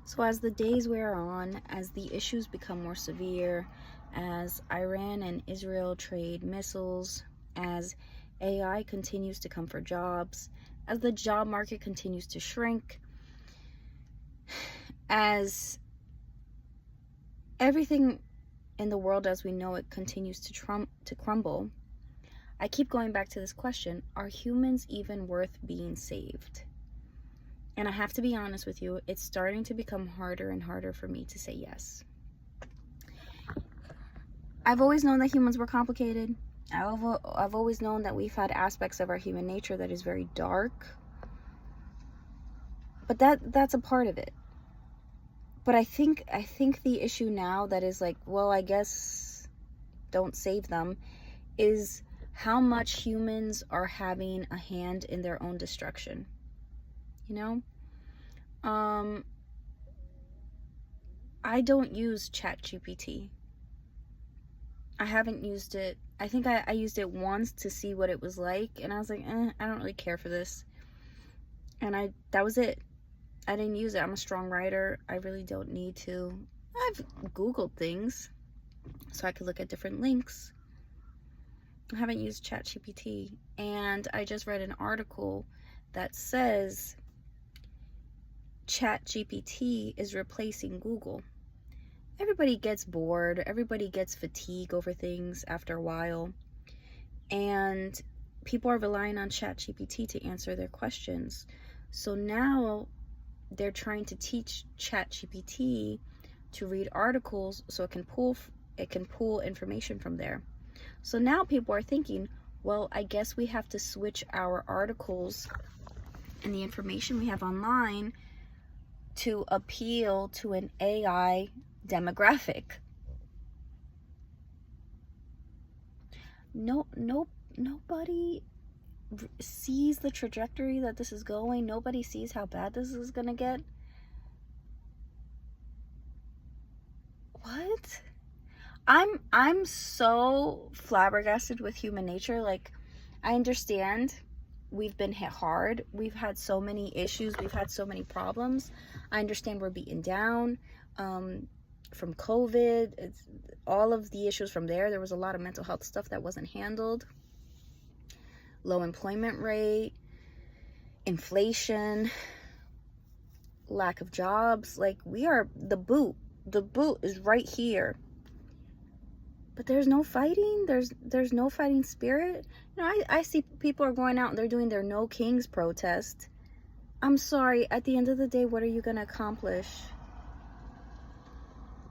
So as the days wear on, as the issues become more severe, as Iran and Israel trade missiles, as AI continues to come for jobs, as the job market continues to shrink, as everything in the world as we know it continues to crumble, I keep going back to this question: are humans even worth being saved? And I have to be honest with you, it's starting to become harder and harder for me to say yes. I've always known that humans were complicated. I've always known that we've had aspects of our human nature that is very dark. But that's a part of it. But I think the issue now that is like, well, I guess don't save them, is how much humans are having a hand in their own destruction. You know? I don't use ChatGPT. I haven't used it. I think I used it once to see what it was like, and I was like, I don't really care for this. And that was it. I didn't use it. I'm a strong writer. I really don't need to. I've Googled things so I could look at different links. I haven't used ChatGPT. And I just read an article that says ChatGPT is replacing Google. Everybody gets bored. Everybody gets fatigue over things after a while. And people are relying on ChatGPT to answer their questions. So now they're trying to teach ChatGPT to read articles so it can pull information from there. So now people are thinking, well, I guess we have to switch our articles and the information we have online to appeal to an AI demographic. Nobody sees the trajectory that this is going. Nobody sees how bad this is gonna get. What? I'm so flabbergasted with human nature. Like, I understand we've been hit hard. We've had so many issues. We've had so many problems. I understand we're beaten down from COVID. It's all of the issues from there. There was a lot of mental health stuff that wasn't handled. Low employment rate, inflation, lack of jobs. Like, we are the boot. The boot is right here. But there's no fighting. There's no fighting spirit. You know, I see people are going out and they're doing their No Kings protest. I'm sorry, at the end of the day, what are you going to accomplish?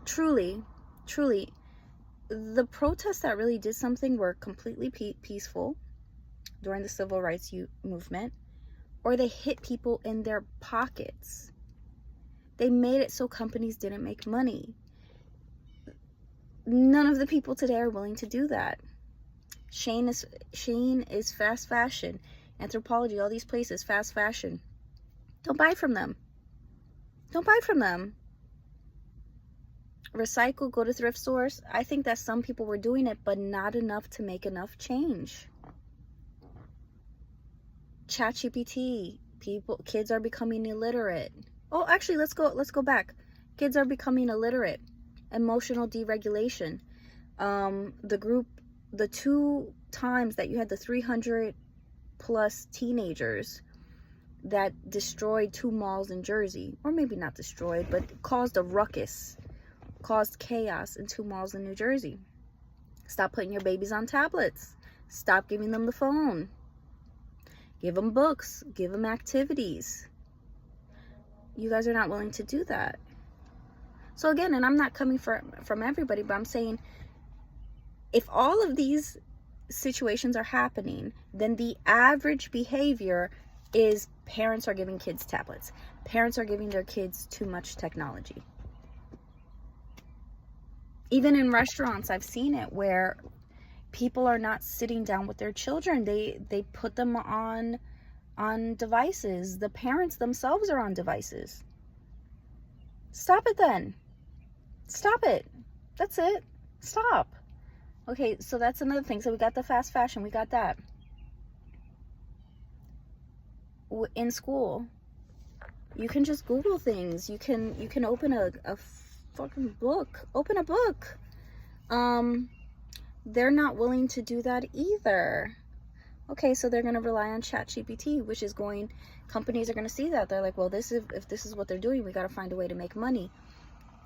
Truly, the protests that really did something were completely peaceful during the civil rights movement, or they hit people in their pockets. They made it so companies didn't make money. None of the people today are willing to do that. Shein is fast fashion. Anthropologie, all these places, fast fashion. Don't buy from them. Don't buy from them. Recycle, go to thrift stores. I think that some people were doing it, but not enough to make enough change. ChatGPT, kids are becoming illiterate. Oh, actually, let's go back. Kids are becoming illiterate. Emotional deregulation. The 2 times that you had the 300 plus teenagers that destroyed 2 malls in Jersey, or maybe not destroyed, but caused a ruckus, caused chaos in 2 malls in New Jersey. Stop putting your babies on tablets. Stop giving them the phone. Give them books. Give them activities. You guys are not willing to do that. So again, and I'm not coming from everybody, but I'm saying, if all of these situations are happening, then the average behavior is parents are giving kids tablets. Parents are giving their kids too much technology. Even in restaurants, I've seen it where people are not sitting down with their children. They put them on devices. The parents themselves are on devices. Stop it then. Stop it. That's it. Stop. Okay, so that's another thing. So we got the fast fashion. We got that. In school, You can just Google things. You can open a fucking book. Open a book. They're not willing to do that either. Okay, so they're going to rely on ChatGPT, which is companies are going to see that. They're like, well, if this is what they're doing, we got to find a way to make money.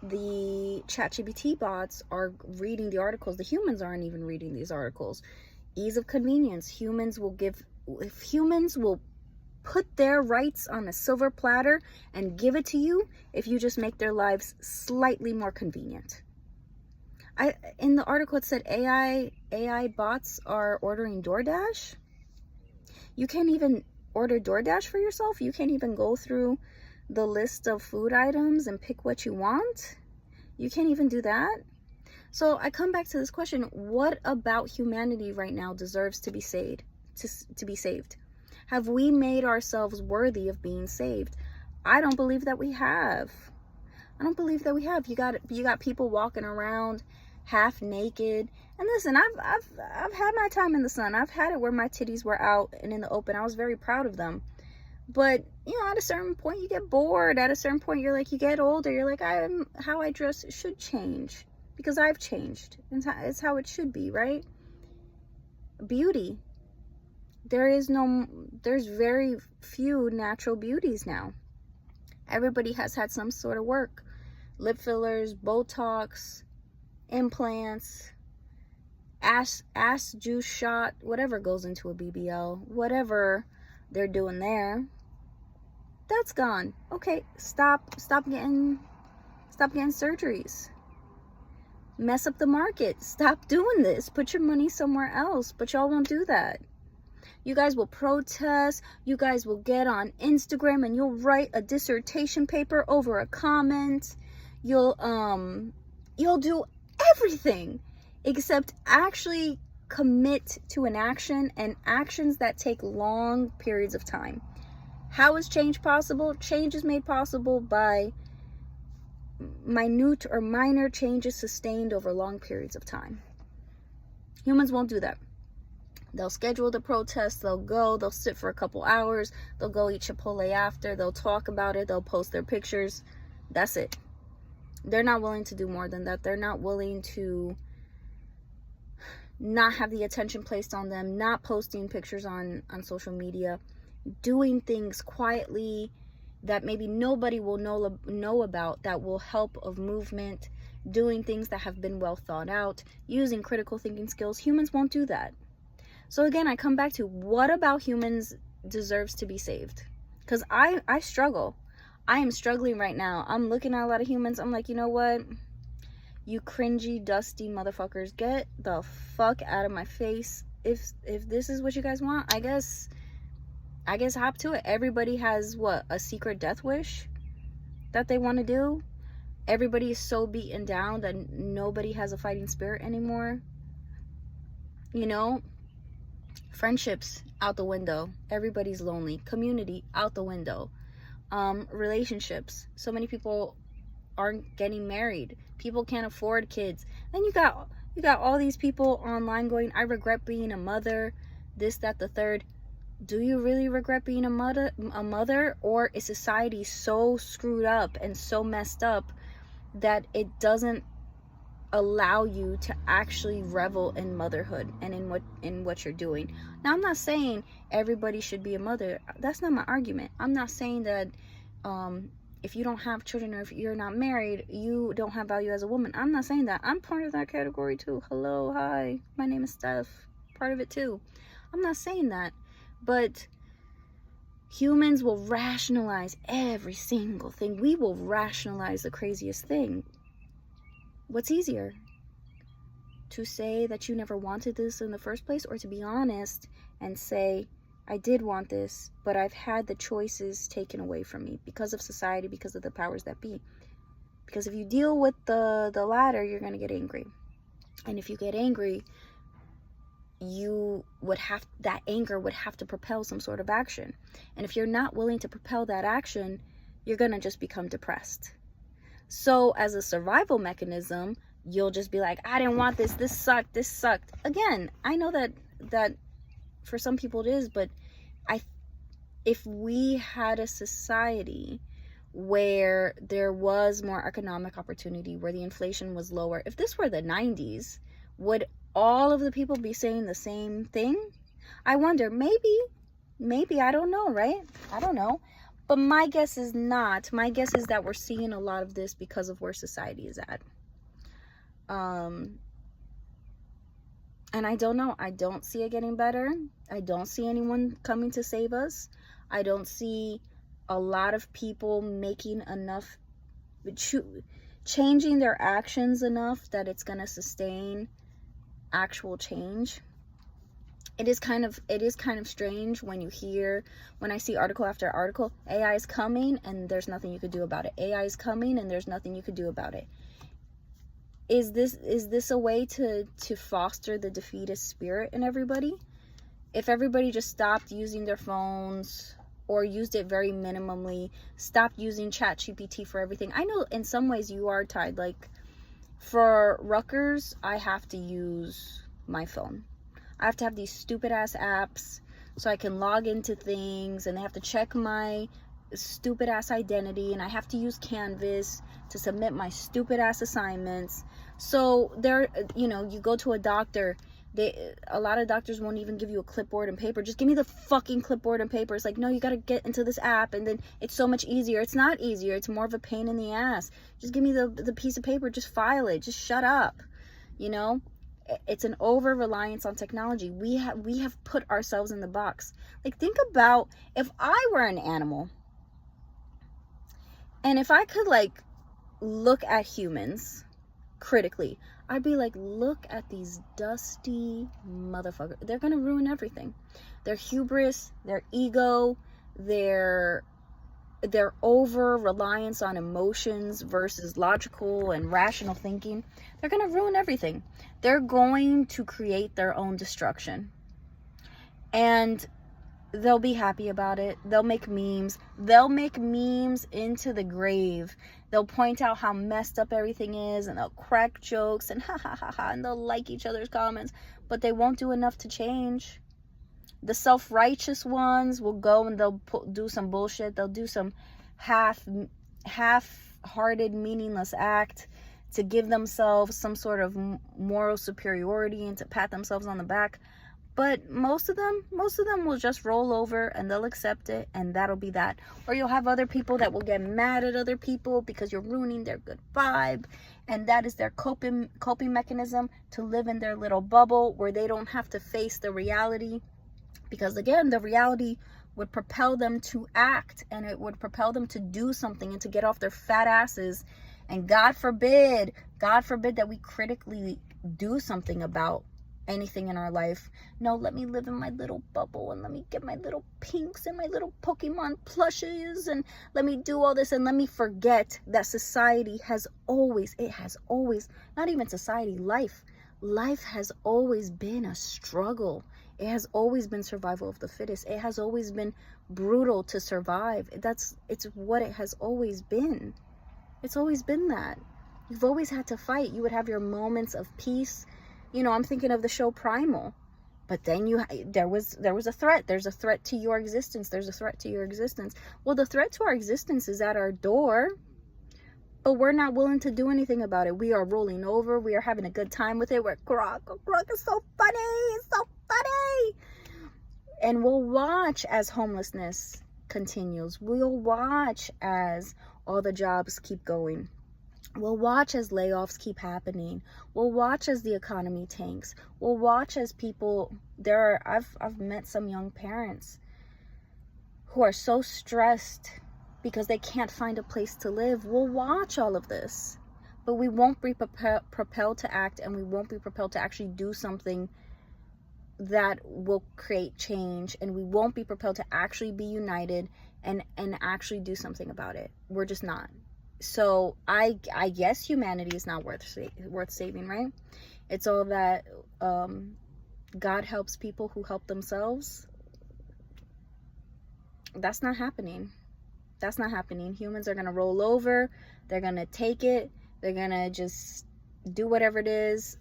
The ChatGPT bots are reading the articles. The humans aren't even reading these articles. Ease of convenience. If humans will put their rights on a silver platter and give it to you, if you just make their lives slightly more convenient. In the article it said AI bots are ordering DoorDash. You can't even order DoorDash for yourself. You can't even go through the list of food items and pick what you want. You can't even do that. So I come back to this question: what about humanity right now deserves to be saved? To be saved? Have we made ourselves worthy of being saved? I don't believe that we have. I don't believe that we have. You got people walking around half naked. And listen, I've had my time in the sun. I've had it where my titties were out and in the open. I was very proud of them. But, you know, at a certain point you get bored. At a certain point you're like, you get older. You're like, how I dress should change because I've changed. It's how it should be, right? Beauty. There's very few natural beauties now. Everybody has had some sort of work. Lip fillers, Botox, implants, ass juice shot, whatever goes into a BBL, whatever they're doing there, that's gone. Okay, stop getting surgeries. Mess up the market. Stop doing this. Put your money somewhere else. But y'all won't do that. You guys will protest. You guys will get on Instagram and you'll write a dissertation paper over a comment. You'll do everything except actually commit to an action, and actions that take long periods of time. How is change possible? Change is made possible by minute or minor changes sustained over long periods of time. Humans won't do that. They'll schedule the protest, they'll sit for a couple hours, they'll go eat Chipotle after, they'll talk about it, they'll post their pictures. That's it. They're not willing to do more than that. They're not willing to not have the attention placed on them, not posting pictures on social media, doing things quietly that maybe nobody will know about, that will help a movement, doing things that have been well thought out, using critical thinking skills. Humans won't do that. So again, I come back to, what about humans deserves to be saved? Because I struggle. I am struggling right now. I'm looking at a lot of humans. I'm like, you know what? You cringy, dusty motherfuckers, get the fuck out of my face. If this is what you guys want, I guess hop to it. Everybody has a secret death wish that they want to do. Everybody is so beaten down that nobody has a fighting spirit anymore. You know, friendships out the window. Everybody's lonely. Community out the window. Relationships. So many people aren't getting married. People can't afford kids. Then you got all these people online going, I regret being a mother, this, that, the third. Do you really regret being a mother? Or is society so screwed up and so messed up that it doesn't allow you to actually revel in motherhood and in what you're doing? Now, I'm not saying everybody should be a mother. That's not my argument. I'm not saying that if you don't have children or if you're not married, you don't have value as a woman. I'm not saying that. I'm part of that category too. Hello, hi, my name is Steph. Part of it too. I'm not saying that. But humans will rationalize every single thing. We will rationalize the craziest thing. What's easier? To say that you never wanted this in the first place, or to be honest and say, I did want this, but I've had the choices taken away from me because of society, because of the powers that be. Because if you deal with the latter, you're going to get angry. And if you get angry, that anger would have to propel some sort of action. And if you're not willing to propel that action, you're going to just become depressed. So as a survival mechanism, you'll just be like, I didn't want this. This sucked. Again, I know that for some people it is, but if we had a society where there was more economic opportunity, where the inflation was lower, if this were the 90s, would all of the people be saying the same thing? I wonder. Maybe, I don't know, right? I don't know. But my guess is not. My guess is that we're seeing a lot of this because of where society is at. And I don't know. I don't see it getting better. I don't see anyone coming to save us. I don't see a lot of people making enough, changing their actions enough that it's going to sustain actual change. It is kind of strange when I see article after article, AI is coming and there's nothing you could do about it. AI is coming and there's nothing you could do about it. Is this a way to foster the defeatist spirit in everybody? If everybody just stopped using their phones or used it very minimally, stopped using ChatGPT for everything. I know in some ways you are tied. Like for Rutgers, I have to use my phone. I have to have these stupid ass apps so I can log into things, and they have to check my stupid ass identity, and I have to use Canvas to submit my stupid ass assignments. So there, you go to a doctor, a lot of doctors won't even give you a clipboard and paper. Just give me the fucking clipboard and paper. It's like, no, you got to get into this app, and then it's so much easier. It's not easier. It's more of a pain in the ass. Just give me the piece of paper. Just file it. Just shut up. It's an over reliance on technology. We have put ourselves in the box. Like, think about if I were an animal and if I could look at humans critically, I'd be like, look at these dusty motherfuckers. They're gonna ruin everything. Their hubris, their ego, their over reliance on emotions versus logical and rational thinking. They're gonna ruin everything. They're going to create their own destruction, and they'll be happy about it. They'll make memes. They'll make memes into the grave. They'll point out how messed up everything is, and they'll crack jokes and ha ha ha ha, and they'll like each other's comments, but they won't do enough to change. The self-righteous ones will go and they'll do some bullshit. They'll do some half-hearted, meaningless act to give themselves some sort of moral superiority and to pat themselves on the back. But most of them will just roll over and they'll accept it, and that'll be that. Or you'll have other people that will get mad at other people because you're ruining their good vibe, and that is their coping mechanism to live in their little bubble where they don't have to face the reality. Because again, the reality would propel them to act, and it would propel them to do something and to get off their fat asses. And God forbid that we critically do something about anything in our life. No, let me live in my little bubble, and let me get my little pinks and my little Pokemon plushes, and let me do all this, and let me forget that society has always, not even society, life has always been a struggle. It has always been survival of the fittest. It has always been brutal to survive. It's what it has always been. It's always been that. You've always had to fight. You would have your moments of peace. I'm thinking of the show Primal. But then there was a threat. There's a threat to your existence. There's a threat to your existence. Well, the threat to our existence is at our door. But we're not willing to do anything about it. We are rolling over. We are having a good time with it. We're Grok is so funny. It's so funny. And we'll watch as homelessness continues. We'll watch as all the jobs keep going. We'll watch as layoffs keep happening. We'll watch as the economy tanks. We'll watch as people, I've met some young parents who are so stressed because they can't find a place to live. We'll watch all of this, but we won't be propelled to act, and we won't be propelled to actually do something that will create change, and we won't be propelled to actually be united and actually do something about it. We're just not. So I guess humanity is not worth saving, right? It's all that God helps people who help themselves. That's not happening. That's not happening. Humans are going to roll over. They're going to take it. They're going to just do whatever it is.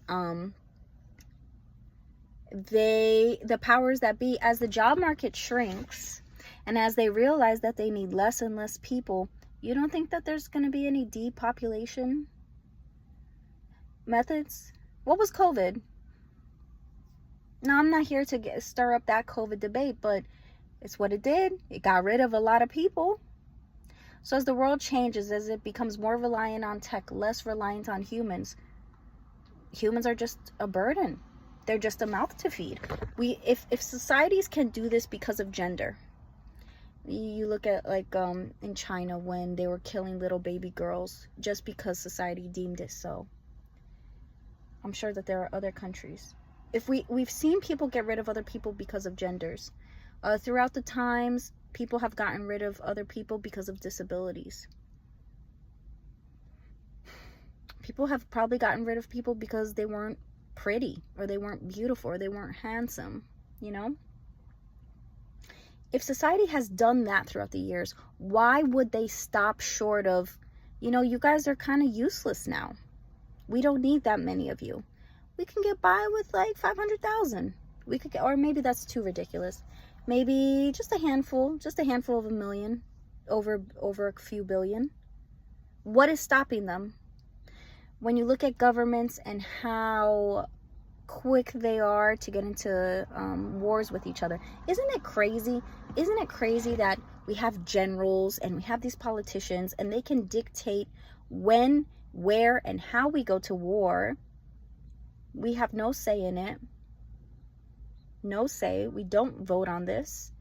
The powers that be, as the job market shrinks and as they realize that they need less and less people, You don't think that there's going to be any depopulation methods? What was COVID? Now, I'm not here to stir up that COVID debate, but it's what it did. It got rid of a lot of people. So as the world changes, as it becomes more reliant on tech, less reliant on humans, humans are just a burden. They're just a mouth to feed. If societies can do this because of gender, you look at like in China when they were killing little baby girls just because society deemed it so. I'm sure that there are other countries. If we've seen people get rid of other people because of genders. Throughout the times, people have gotten rid of other people because of disabilities. People have probably gotten rid of people because they weren't pretty, or they weren't beautiful, or they weren't handsome, you know? If society has done that throughout the years, why would they stop short of, you guys are kind of useless now. We don't need that many of you. We can get by with like 500,000. We could get, or maybe that's too ridiculous. Maybe just a handful of 1 million over a few billion. What is stopping them? When you look at governments and how quick they are to get into wars with each other, isn't it crazy? Isn't it crazy that we have generals and we have these politicians and they can dictate when, where, and how we go to war? We have no say in it. No say. We don't vote on this.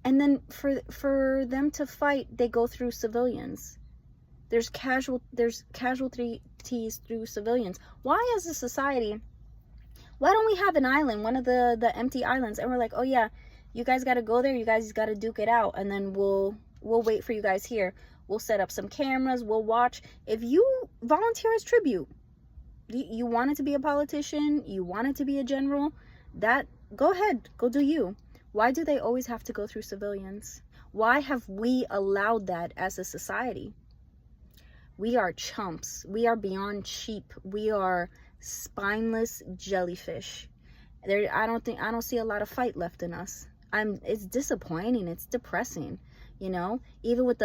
And then for them to fight, they go through civilians. There's casualties through civilians. Why, as a society, why don't we have an island, one of the empty islands, and we're like, oh yeah, you guys got to go there, you guys got to duke it out, and then we'll wait for you guys here. We'll set up some cameras, we'll watch. If you volunteer as tribute, you wanted to be a politician, you wanted to be a general, that, go ahead, go do you. Why do they always have to go through civilians? Why have we allowed that as a society? We are chumps. We are beyond sheep. We are spineless jellyfish. I don't see a lot of fight left in us. It's disappointing. It's depressing. Even with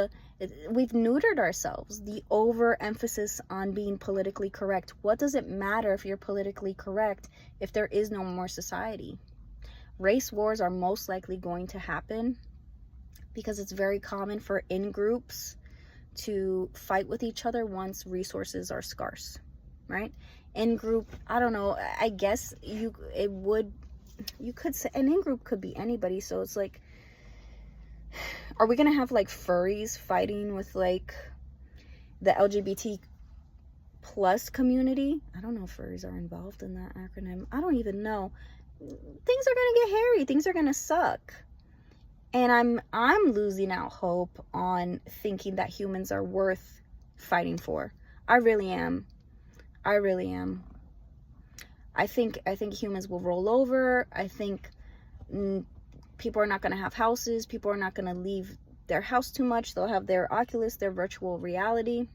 we've neutered ourselves. The overemphasis on being politically correct. What does it matter if you're politically correct if there is no more society? Race wars are most likely going to happen because it's very common for in-groups to fight with each other once resources are scarce, right? In-group, I don't know, I guess you could say an in-group could be anybody. So it's like, are we gonna have like furries fighting with like the LGBT plus community? I don't know if furries are involved in that acronym. I don't even know. Things are gonna get hairy. Things are gonna suck. And I'm losing out hope on thinking that humans are worth fighting for. I really am. I think humans will roll over. I think people are not going to have houses. People are not going to leave their house too much. They'll have their Oculus, their virtual reality,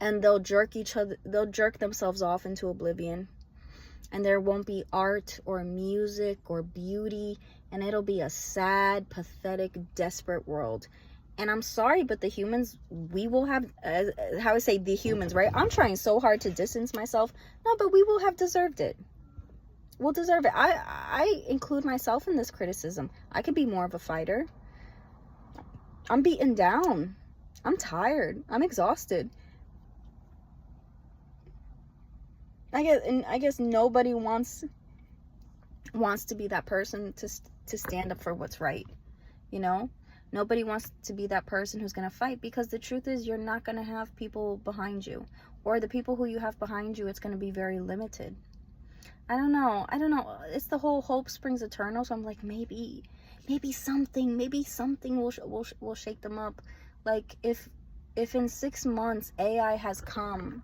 and they'll jerk themselves off into oblivion. And there won't be art or music or beauty, and it'll be a sad, pathetic, desperate world. And I'm sorry, but the humans, we will have, how I say the humans, right? I'm trying so hard to distance myself. No, but we will have deserved it. We'll deserve it. I include myself in this criticism. I could be more of a fighter. I'm beaten down. I'm tired. I'm exhausted. I guess nobody wants to be that person to stand up for what's right, Nobody wants to be that person who's going to fight, because the truth is you're not going to have people behind you, or the people who you have behind you, it's going to be very limited. I don't know. It's the whole hope springs eternal. So I'm like, maybe something will shake them up. Like if in 6 months AI has come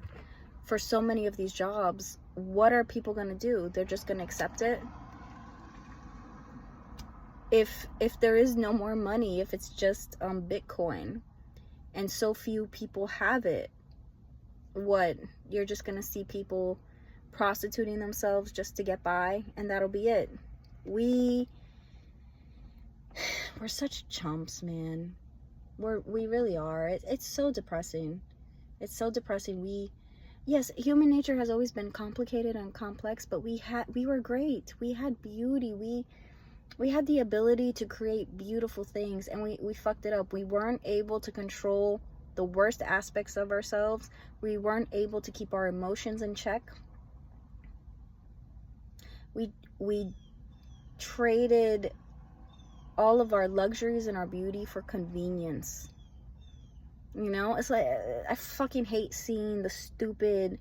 for so many of these jobs, what are people going to do? They're just going to accept it. If there is no more money, if it's just Bitcoin and so few people have it, what, you're just going to see people prostituting themselves just to get by, and that'll be it. We're such chumps, man. We really are. It's so depressing. It's so depressing. Yes, human nature has always been complicated and complex, but we were great. We had beauty. We had the ability to create beautiful things, and we fucked it up. We weren't able to control the worst aspects of ourselves. We weren't able to keep our emotions in check. We traded all of our luxuries and our beauty for convenience. You know, it's like, I fucking hate seeing the stupid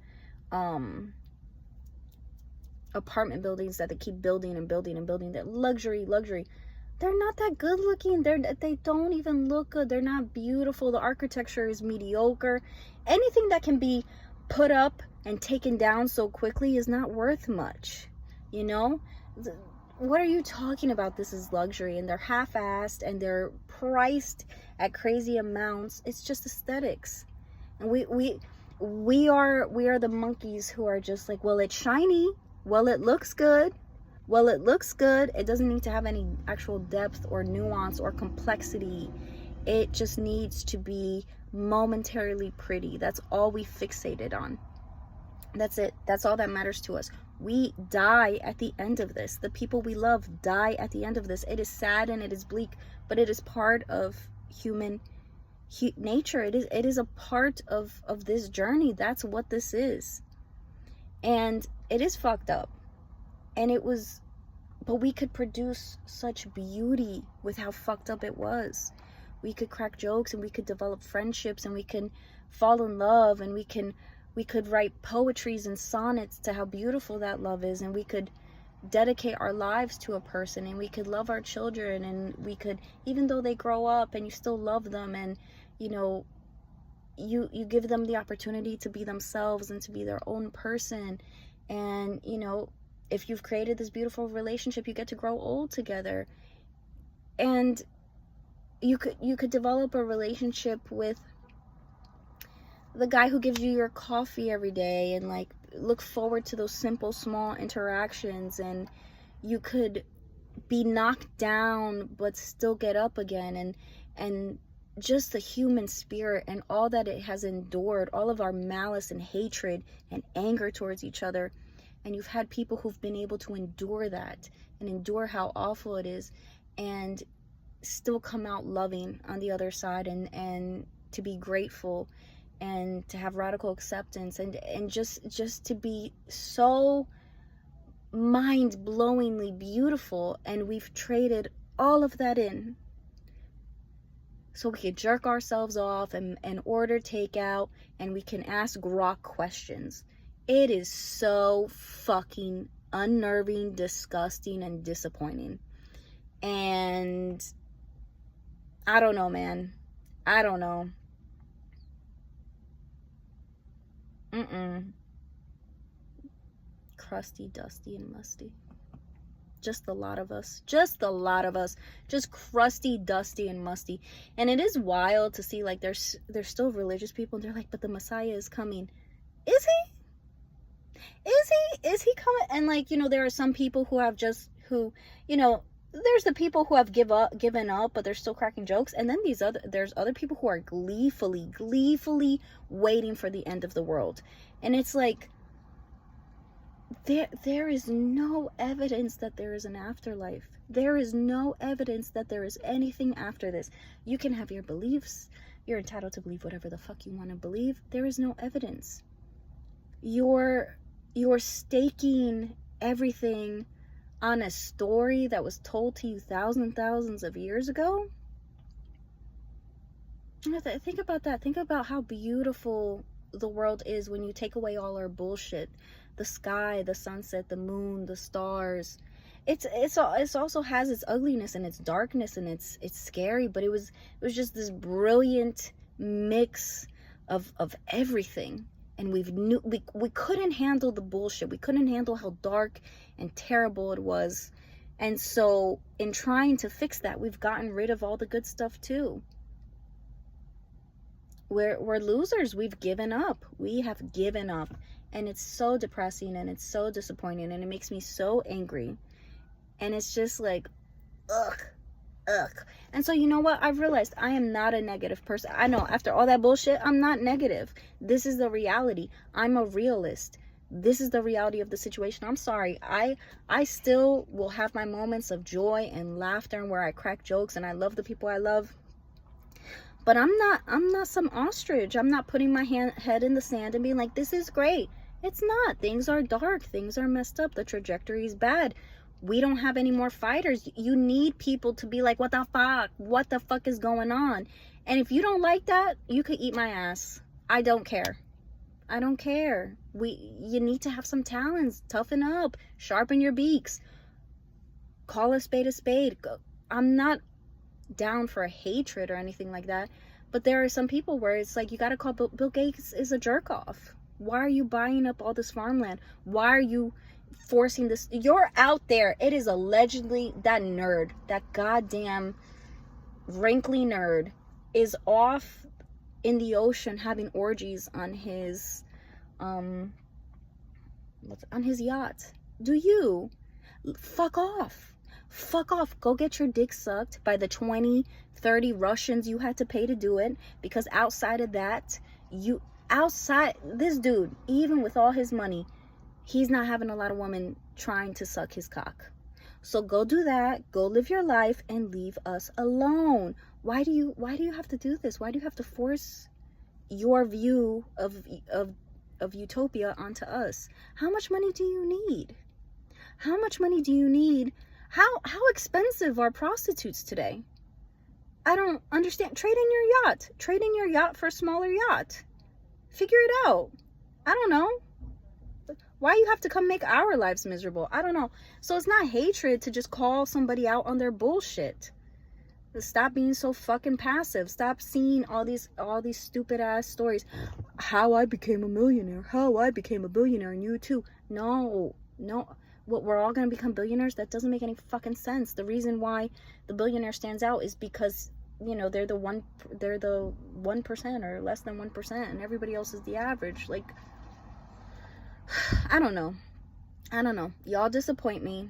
apartment buildings that they keep building and building and building. That luxury. They're not that good looking. They don't even look good. They're not beautiful. The architecture is mediocre. Anything that can be put up and taken down so quickly is not worth much. You know, what are you talking about? This is luxury, and they're half-assed, and they're priced at crazy amounts. It's just aesthetics. And we are the monkeys who are just like, well, it's shiny, well, it looks good, it doesn't need to have any actual depth or nuance or complexity. It just needs to be momentarily pretty. That's all we fixated on. That's it. That's all that matters to us. We die at the end of this. The people we love die at the end of this. It is sad and it is bleak, but it is part of human nature. It is a part of this journey. That's what this is. And it is fucked up. And but we could produce such beauty with how fucked up it was. We could crack jokes, and we could develop friendships, and we can fall in love, and we could write poetries and sonnets to how beautiful that love is, and we could dedicate our lives to a person, and we could love our children, and we could, even though they grow up and you still love them, and you know, you give them the opportunity to be themselves and to be their own person. And you know, if you've created this beautiful relationship, you get to grow old together, and you could develop a relationship with the guy who gives you your coffee every day, and like look forward to those simple small interactions. And you could be knocked down but still get up again, and just the human spirit and all that it has endured, all of our malice and hatred and anger towards each other. And you've had people who've been able to endure that and endure how awful it is, and still come out loving on the other side, and to be grateful, and to have radical acceptance, and just to be so mind-blowingly beautiful. And we've traded all of that in so we could jerk ourselves off and order takeout, and we can ask grok questions. It is so fucking unnerving, disgusting, and disappointing. And I don't know, man. I don't know. Crusty, dusty, and musty. Just a lot of us. Just crusty, dusty, and musty. And it is wild to see, like, there's still religious people, and they're like, but the Messiah is coming. Is he coming? And like, you know, there are some people who have you know, there's the people who have given up, but they're still cracking jokes. And then there's other people who are gleefully waiting for the end of the world. And it's like, there is no evidence that there is an afterlife. There is no evidence that there is anything after this. You can have your beliefs. You're entitled to believe whatever the fuck you want to believe. There is no evidence. You're staking everything on a story that was told to you thousands of years ago. Think about that. Think about how beautiful the world is when you take away all our bullshit. The sky, the sunset, the moon, the stars. It also has its ugliness and its darkness, and it's scary, but it was just this brilliant mix of everything. And we couldn't handle the bullshit. We couldn't handle how dark and terrible it was. And so in trying to fix that, we've gotten rid of all the good stuff too. We're losers. We've given up. We have given up. And it's so depressing, and it's so disappointing, and it makes me so angry. And it's just like, ugh. ugh. And so, you know what? I've realized I am not a negative person. I know after all that bullshit, I'm not negative. This is the reality. I'm a realist. This is the reality of the situation. I'm sorry. I still will have my moments of joy and laughter and where I crack jokes and I love the people I love. But I'm not some ostrich. I'm not putting my head in the sand and being like, this is great. It's not. Things are dark. Things are messed up. The trajectory is bad. We don't have any more fighters. You need people to be like, what the fuck? What the fuck is going on? And if you don't like that, you could eat my ass. I don't care. I don't care. You need to have some talents. Toughen up. Sharpen your beaks. Call a spade a spade. I'm not down for a hatred or anything like that, but there are some people where it's like, you gotta call Bill Gates is a jerk off. Why are you buying up all this farmland? Why are you forcing this? You're out there. It is allegedly that nerd, that goddamn wrinkly nerd, is off in the ocean having orgies on his yacht. Do you fuck off? Fuck off. Go get your dick sucked by the 20, 30 Russians you had to pay to do it, because outside of that, this dude, even with all his money, he's not having a lot of women trying to suck his cock. So go do that. Go live your life and leave us alone. Why do you have to do this? Why do you have to force your view of utopia onto us? How much money do you need? How much money do you need? How expensive are prostitutes today? I don't understand. Trade in your yacht. Trade in your yacht for a smaller yacht. Figure it out. I don't know. Why you have to come make our lives miserable? I don't know. So it's not hatred to just call somebody out on their bullshit. Stop being so fucking passive. Stop seeing all these stupid ass stories. How I became a millionaire. How I became a billionaire, and you too. No. What, we're all going to become billionaires? That doesn't make any fucking sense. The reason why the billionaire stands out is because, you know, they're the 1% or less than 1%, and everybody else is the average. Like, I don't know. Y'all disappoint me.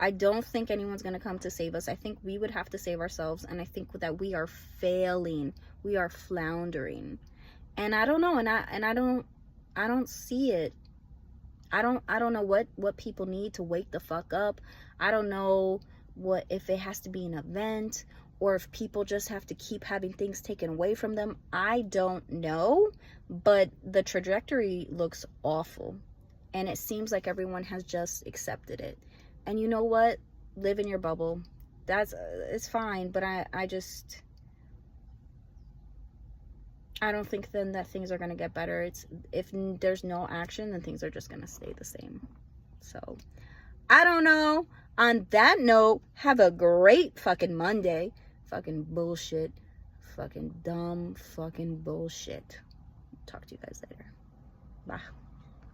I don't think anyone's going to come to save us. I think we would have to save ourselves, and I think that we are failing. We are floundering. And I don't know, and I don't see it. I don't know what people need to wake the fuck up. I don't know if it has to be an event or if people just have to keep having things taken away from them. I don't know, but the trajectory looks awful, and it seems like everyone has just accepted it. And you know what? Live in your bubble. It's fine, but I don't think then that things are going to get better. If there's no action, then things are just going to stay the same. So, I don't know. On that note, have a great fucking Monday. Fucking bullshit. Fucking dumb fucking bullshit. Talk to you guys later. Bye.